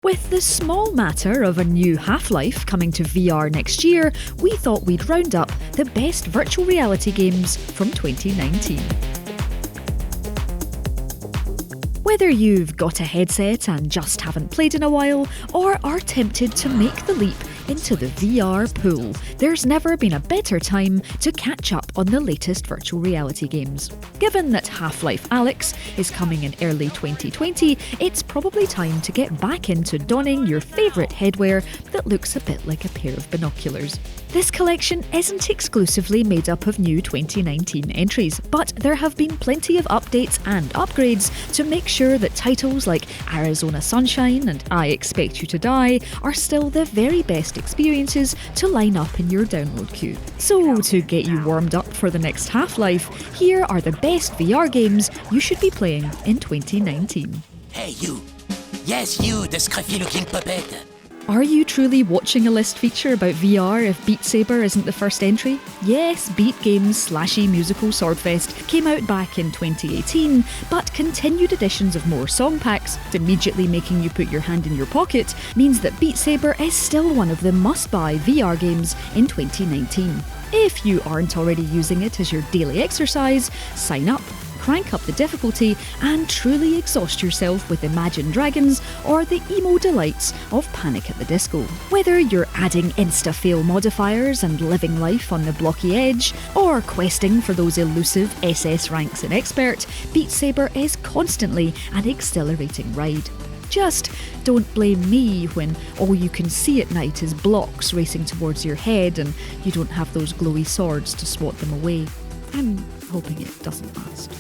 With the small matter of a new Half-Life coming to VR next year, we thought we'd round up the best virtual reality games from 2019. Whether you've got a headset and just haven't played in a while, or are tempted to make the leap into the VR pool, there's never been a better time to catch up on the latest virtual reality games. Given that HalfLife Alyx is coming in early 2020, it's probably time to get back into donning your favourite headwear that looks a bit like a pair of binoculars. This collection isn't exclusively made up of new 2019 entries, but there have been plenty of updates and upgrades to make sure that titles like Arizona Sunshine and I Expect You to Die are still the very best experiences to line up in your download queue. So, to get you warmed up for the next Half-Life, here are the best VR games you should be playing in 2019. Hey, you! Yes, you, the scruffy-looking puppet! Are you truly watching a list feature about VR if Beat Saber isn't the first entry? Yes, Beat Games' slashy musical swordfest came out back in 2018, but continued editions of more song packs, immediately making you put your hand in your pocket, means that Beat Saber is still one of the must-buy VR games in 2019. If you aren't already using it as your daily exercise, sign up. Crank up the difficulty and truly exhaust yourself with Imagine Dragons or the emo delights of Panic at the Disco. Whether you're adding insta-fail modifiers and living life on the blocky edge, or questing for those elusive SS ranks in Expert, Beat Saber is constantly an exhilarating ride. Just don't blame me when all you can see at night is blocks racing towards your head and you don't have those glowy swords to swat them away. I'm hoping it doesn't last.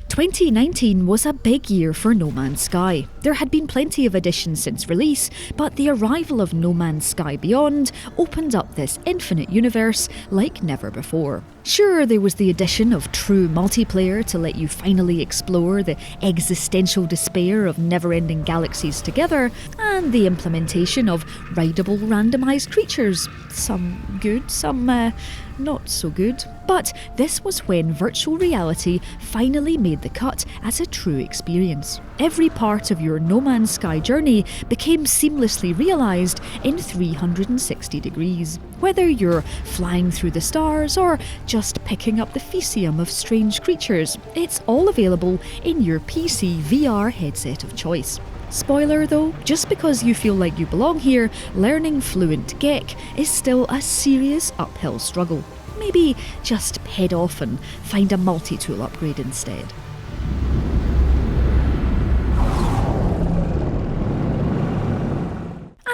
2019 was a big year for No Man's Sky. There had been plenty of additions since release, but the arrival of No Man's Sky Beyond opened up this infinite universe like never before. Sure, there was the addition of true multiplayer to let you finally explore the existential despair of never-ending galaxies together, and the implementation of rideable randomised creatures. Some good, some not so good. But this was when virtual reality finally made the cut as a true experience. Every part of your No Man's Sky journey became seamlessly realised in 360 degrees. Whether you're flying through the stars or just picking up the faecium of strange creatures, it's all available in your PC VR headset of choice. Spoiler though, just because you feel like you belong here, learning fluent Gek is still a serious uphill struggle. Maybe just head off and find a multi-tool upgrade instead.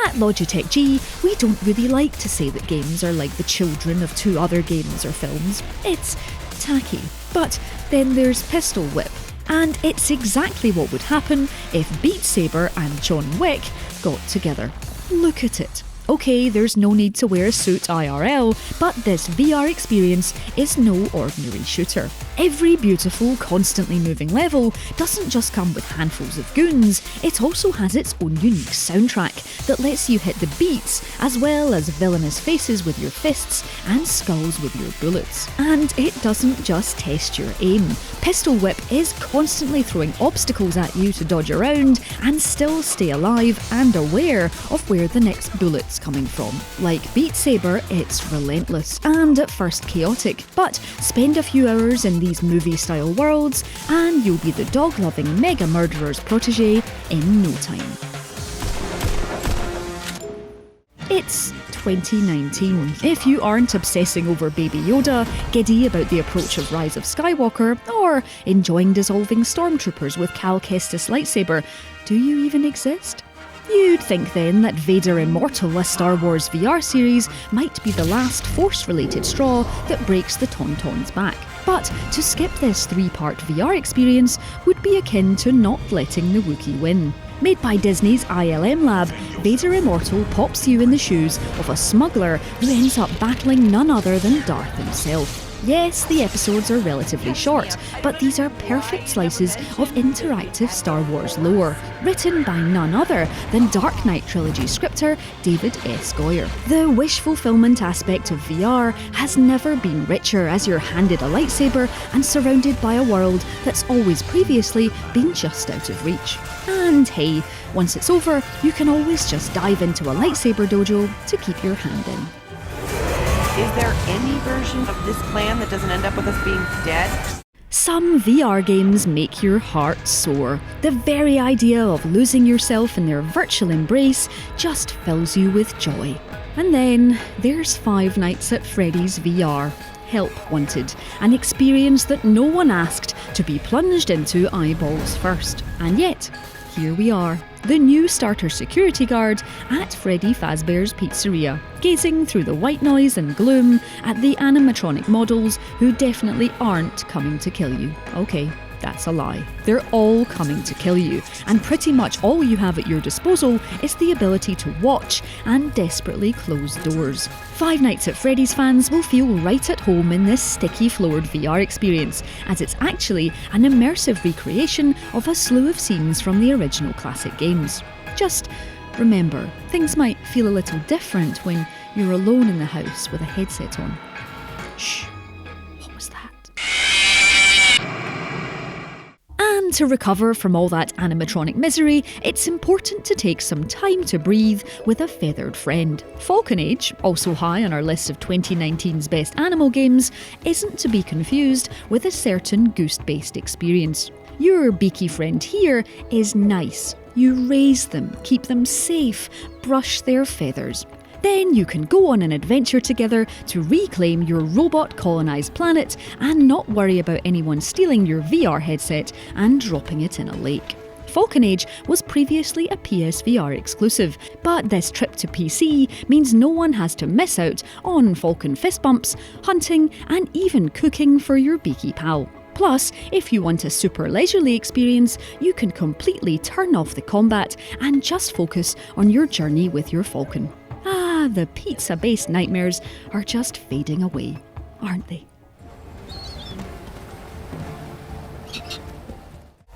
At Logitech G, we don't really like to say that games are like the children of two other games or films. It's tacky. But then there's Pistolwhip, and it's exactly what would happen if Beat Saber and John Wick got together. Look at it. Okay, there's no need to wear a suit IRL, but this VR experience is no ordinary shooter. Every beautiful, constantly moving level doesn't just come with handfuls of goons, it also has its own unique soundtrack that lets you hit the beats as well as villainous faces with your fists and skulls with your bullets. And it doesn't just test your aim. Pistolwhip is constantly throwing obstacles at you to dodge around and still stay alive and aware of where the next bullet's coming from. Like Beat Saber, it's relentless and at first chaotic, but spend a few hours in these movie-style worlds and you'll be the dog-loving mega murderer's protege in no time. It's 2019. If you aren't obsessing over Baby Yoda, giddy about the approach of Rise of Skywalker, or enjoying dissolving stormtroopers with Cal Kestis lightsaber, do you even exist? You'd think then that Vader Immortal, a Star Wars VR series, might be the last Force-related straw that breaks the Tauntaun's back. But to skip this 3-part VR experience would be akin to not letting the Wookiee win. Made by Disney's ILM lab, Vader Immortal pops you in the shoes of a smuggler who ends up battling none other than Darth himself. Yes, the episodes are relatively short, but these are perfect slices of interactive Star Wars lore, written by none other than Dark Knight Trilogy scripter David S. Goyer. The wish fulfillment aspect of VR has never been richer as you're handed a lightsaber and surrounded by a world that's always previously been just out of reach. And hey, once it's over, you can always just dive into a lightsaber dojo to keep your hand in. Is there any version of this plan that doesn't end up with us being dead? Some VR games make your heart soar. The very idea of losing yourself in their virtual embrace just fills you with joy. And then there's Five Nights at Freddy's VR. Help wanted, an experience that no one asked to be plunged into eyeballs first. And yet, here we are, the new starter security guard at Freddy Fazbear's Pizzeria, gazing through the white noise and gloom at the animatronic models who definitely aren't coming to kill you. Okay, that's a lie. They're all coming to kill you, and pretty much all you have at your disposal is the ability to watch and desperately close doors. Five Nights at Freddy's fans will feel right at home in this sticky-floored VR experience, as it's actually an immersive recreation of a slew of scenes from the original classic games. Just remember, things might feel a little different when you're alone in the house with a headset on. Shh, what was that? And to recover from all that animatronic misery, it's important to take some time to breathe with a feathered friend. Falcon Age, also high on our list of 2019's best animal games, isn't to be confused with a certain goose-based experience. Your beaky friend here is nice. You raise them, keep them safe, brush their feathers. Then you can go on an adventure together to reclaim your robot-colonised planet and not worry about anyone stealing your VR headset and dropping it in a lake. Falcon Age was previously a PSVR exclusive, but this trip to PC means no one has to miss out on Falcon fist bumps, hunting, and even cooking for your beaky pal. Plus, if you want a super leisurely experience, you can completely turn off the combat and just focus on your journey with your Falcon. The pizza-based nightmares are just fading away, aren't they?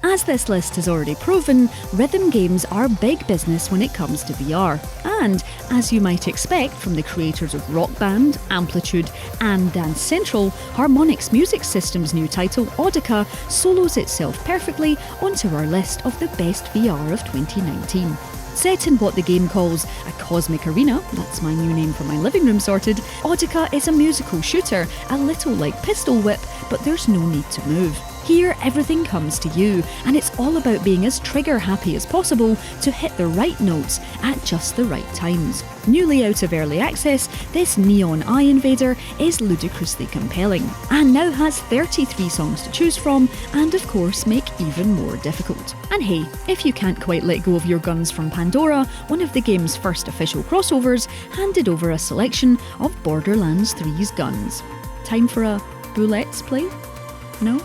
As this list has already proven, rhythm games are big business when it comes to VR. And, as you might expect from the creators of Rock Band, Amplitude and Dance Central, Harmonix Music System's new title, Audica, solos itself perfectly onto our list of the best VR of 2019. Set in what the game calls a cosmic arena, that's my new name for my living room sorted, Audica is a musical shooter, a little like Pistolwhip, but there's no need to move. Here, everything comes to you, and it's all about being as trigger-happy as possible to hit the right notes at just the right times. Newly out of early access, this Neon Eye Invader is ludicrously compelling, and now has 33 songs to choose from, and of course make even more difficult. And hey, if you can't quite let go of your guns from Pandora, one of the game's first official crossovers handed over a selection of Borderlands 3's guns. Time for a Bullets play? No?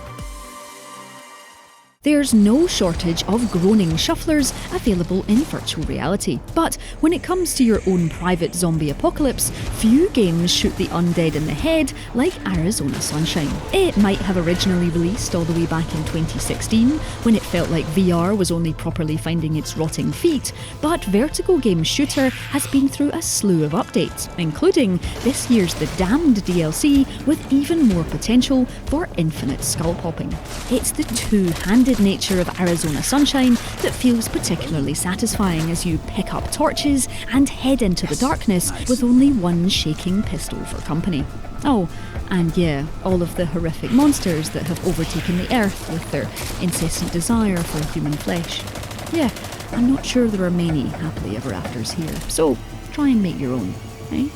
There's no shortage of groaning shufflers available in virtual reality. But when it comes to your own private zombie apocalypse, few games shoot the undead in the head like Arizona Sunshine. It might have originally released all the way back in 2016, when it felt like VR was only properly finding its rotting feet, but Vertigo Games Shooter has been through a slew of updates, including this year's The Damned DLC with even more potential for infinite skull popping. It's the two-handed nature of Arizona Sunshine that feels particularly satisfying as you pick up torches and head into the darkness with only one shaking pistol for company. Oh, and yeah, all of the horrific monsters that have overtaken the earth with their incessant desire for human flesh. Yeah, I'm not sure there are many happily ever afters here, so try and make your own, eh?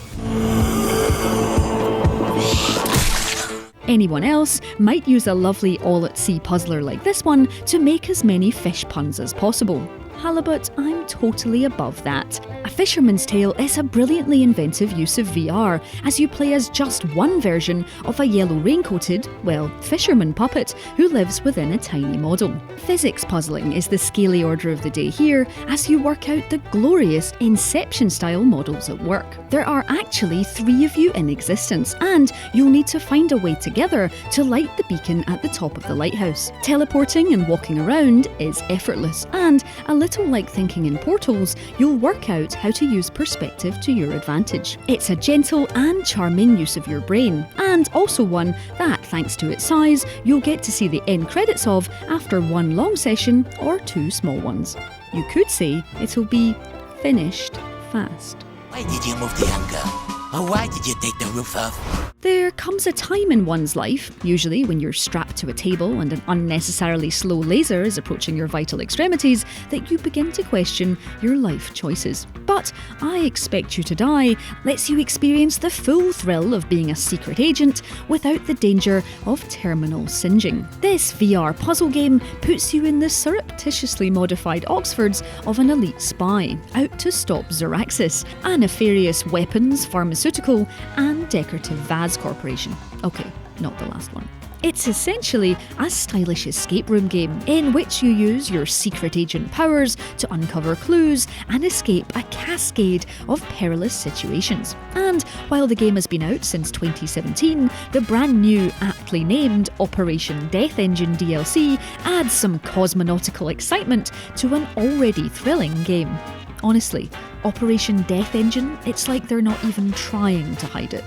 Anyone else might use a lovely all-at-sea puzzler like this one to make as many fish puns as possible. Halibut, I'm totally above that. A Fisherman's Tale is a brilliantly inventive use of VR, as you play as just one version of a yellow raincoated, well, fisherman puppet who lives within a tiny model. Physics puzzling is the scaly order of the day here, as you work out the glorious Inception-style models at work. There are actually 3 of you in existence, and you'll need to find a way together to light the beacon at the top of the lighthouse. Teleporting and walking around is effortless, and a little like thinking in portals, you'll work out how to use perspective to your advantage. It's a gentle and charming use of your brain, and also one that, thanks to its size, you'll get to see the end credits of after one long session or 2 small ones. You could say it'll be finished fast. Why did you move the anchor? Or why did you take the roof off? There comes a time in one's life, usually when you're strapped to a table and an unnecessarily slow laser is approaching your vital extremities, that you begin to question your life choices. But I Expect You to Die lets you experience the full thrill of being a secret agent without the danger of terminal singeing. This VR puzzle game puts you in the surreptitiously modified Oxfords of an elite spy, out to stop Zeraxis, a nefarious weapons, pharmaceutical and decorative vase corporation. Okay, not the last one. It's essentially a stylish escape room game in which you use your secret agent powers to uncover clues and escape a cascade of perilous situations. And while the game has been out since 2017, the brand new, aptly named Operation Death Engine DLC adds some cosmonautical excitement to an already thrilling game. Honestly, Operation Death Engine, it's like they're not even trying to hide it.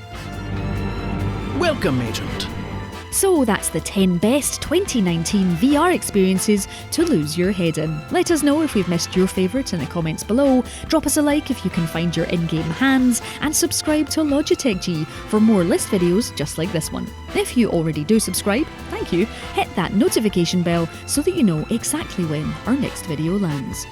Welcome, Agent. So that's the 10 best 2019 VR experiences to lose your head in. Let us know if we've missed your favourite in the comments below, drop us a like if you can find your in-game hands, and subscribe to Logitech G for more list videos just like this one. If you already do subscribe, thank you, hit that notification bell so that you know exactly when our next video lands.